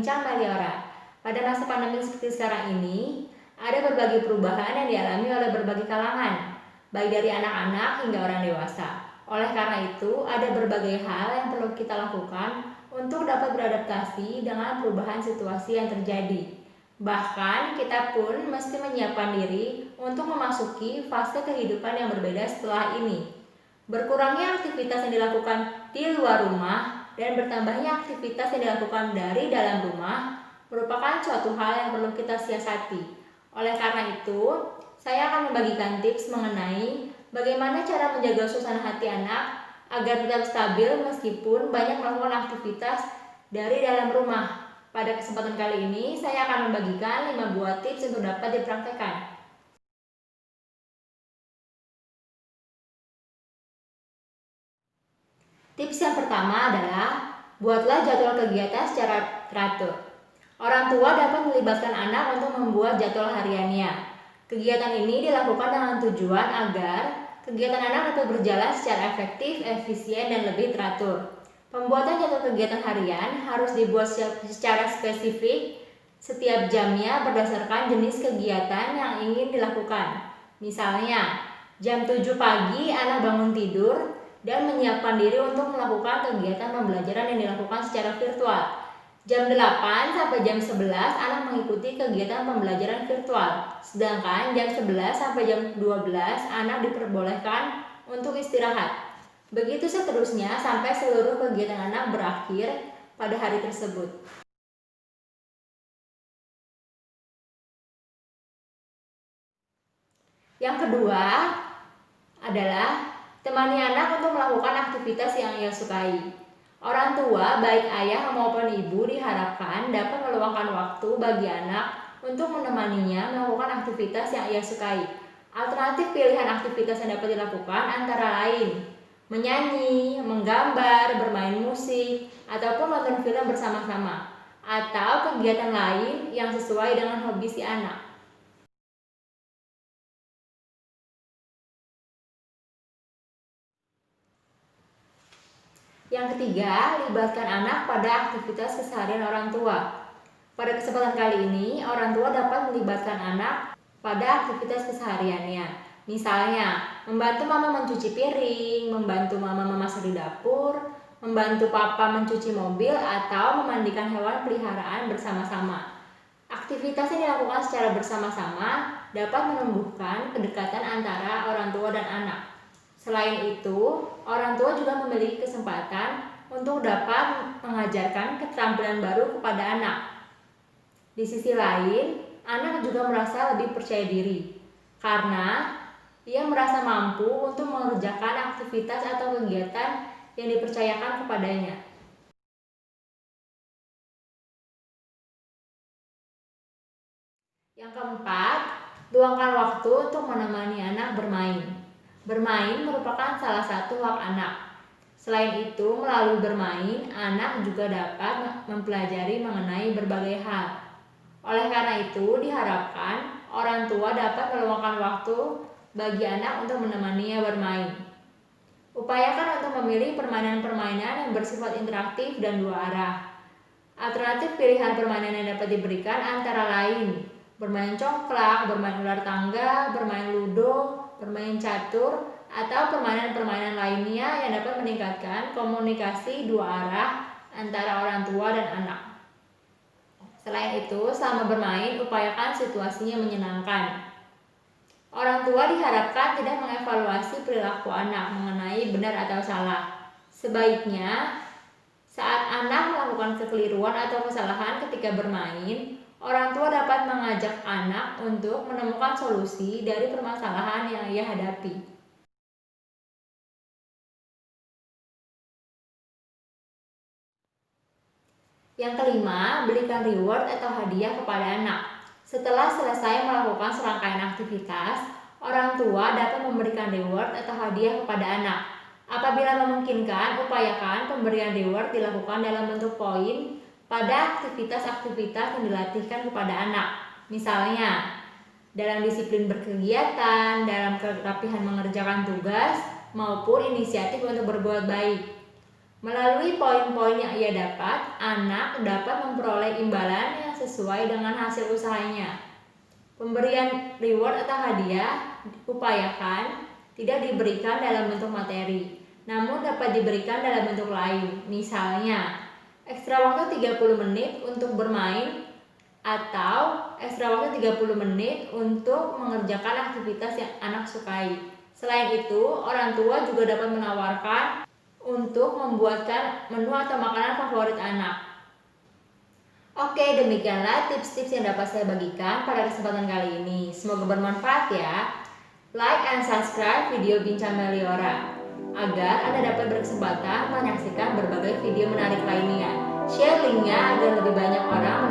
berbincang Meliora. Pada masa pandemi seperti sekarang ini, ada berbagai perubahan yang dialami oleh berbagai kalangan, baik dari anak-anak hingga orang dewasa. Oleh karena itu, ada berbagai hal yang perlu kita lakukan untuk dapat beradaptasi dengan perubahan situasi yang terjadi. Bahkan, kita pun mesti menyiapkan diri untuk memasuki fase kehidupan yang berbeda setelah ini. Berkurangnya aktivitas yang dilakukan di luar rumah dan bertambahnya aktivitas yang dilakukan dari dalam rumah merupakan suatu hal yang perlu kita siasati. Oleh karena itu, saya akan membagikan tips mengenai bagaimana cara menjaga suasana hati anak agar tetap stabil meskipun banyak melakukan aktivitas dari dalam rumah. Pada kesempatan kali ini, saya akan membagikan 5 buah tips untuk dapat dipraktekkan. Tips yang pertama adalah buatlah jadwal kegiatan secara teratur. Orang tua dapat melibatkan anak untuk membuat jadwal hariannya. Kegiatan ini dilakukan dengan tujuan agar kegiatan anak dapat berjalan secara efektif, efisien, dan lebih teratur. Pembuatan jadwal kegiatan harian harus dibuat secara spesifik setiap jamnya berdasarkan jenis kegiatan yang ingin dilakukan. Misalnya, jam 7 pagi anak bangun tidur dan menyiapkan diri untuk melakukan kegiatan pembelajaran yang dilakukan secara virtual. Jam 8 sampai jam 11 anak mengikuti kegiatan pembelajaran virtual. Sedangkan jam 11 sampai jam 12 anak diperbolehkan untuk istirahat. Begitu seterusnya sampai seluruh kegiatan anak berakhir pada hari tersebut. Yang kedua adalah temani anak untuk melakukan aktivitas yang ia sukai. Orang tua, baik ayah maupun ibu, diharapkan dapat meluangkan waktu bagi anak untuk menemaninya melakukan aktivitas yang ia sukai. Alternatif pilihan aktivitas yang dapat dilakukan antara lain menyanyi, menggambar, bermain musik, ataupun nonton film bersama-sama, atau kegiatan lain yang sesuai dengan hobi si anak. Yang ketiga, libatkan anak pada aktivitas keseharian orang tua. Pada kesempatan kali ini, orang tua dapat melibatkan anak pada aktivitas kesehariannya. Misalnya, membantu mama mencuci piring, membantu mama memasak di dapur, membantu papa mencuci mobil, atau memandikan hewan peliharaan bersama-sama. Aktivitas yang dilakukan secara bersama-sama dapat menumbuhkan kedekatan antara orang tua dan anak. Selain itu, orang tua juga memiliki kesempatan untuk dapat mengajarkan keterampilan baru kepada anak. Di sisi lain, anak juga merasa lebih percaya diri karena ia merasa mampu untuk mengerjakan aktivitas atau kegiatan yang dipercayakan kepadanya. Yang keempat, luangkan waktu untuk menemani anak bermain. Bermain merupakan salah satu hak anak. Selain itu, melalui bermain, anak juga dapat mempelajari mengenai berbagai hal. Oleh karena itu, diharapkan orang tua dapat meluangkan waktu bagi anak untuk menemaninya bermain. Upayakan untuk memilih permainan-permainan yang bersifat interaktif dan dua arah. Alternatif pilihan permainan yang dapat diberikan antara lain bermain congklak, bermain ular tangga, bermain ludo, bermain catur, atau permainan-permainan lainnya yang dapat meningkatkan komunikasi dua arah antara orang tua dan anak. Selain itu, selama bermain, upayakan situasinya menyenangkan. Orang tua diharapkan tidak mengevaluasi perilaku anak mengenai benar atau salah. Sebaiknya, saat anak melakukan kekeliruan atau kesalahan ketika bermain, orang tua dapat mengajak anak untuk menemukan solusi dari permasalahan yang ia hadapi. Yang kelima, berikan reward atau hadiah kepada anak. Setelah selesai melakukan serangkaian aktivitas, orang tua dapat memberikan reward atau hadiah kepada anak. Apabila memungkinkan, upayakan pemberian reward dilakukan dalam bentuk poin pada aktivitas-aktivitas yang dilatihkan kepada anak. Misalnya, dalam disiplin berkegiatan, dalam kerapihan mengerjakan tugas, maupun inisiatif untuk berbuat baik. Melalui poin-poin yang ia dapat, anak dapat memperoleh imbalan yang sesuai dengan hasil usahanya. Pemberian reward atau hadiah upayakan tidak diberikan dalam bentuk materi, namun dapat diberikan dalam bentuk lain. Misalnya, ekstra waktu 30 menit untuk bermain atau ekstra waktu 30 menit untuk mengerjakan aktivitas yang anak sukai. Selain itu, orang tua juga dapat menawarkan untuk membuatkan menu atau makanan favorit anak. Oke, demikianlah tips-tips yang dapat saya bagikan pada kesempatan kali ini. Semoga bermanfaat ya. Like and subscribe video Bincang Meliora agar Anda dapat berkesempatan menyaksikan berbagai video menarik lainnya. Share linknya agar lebih banyak orang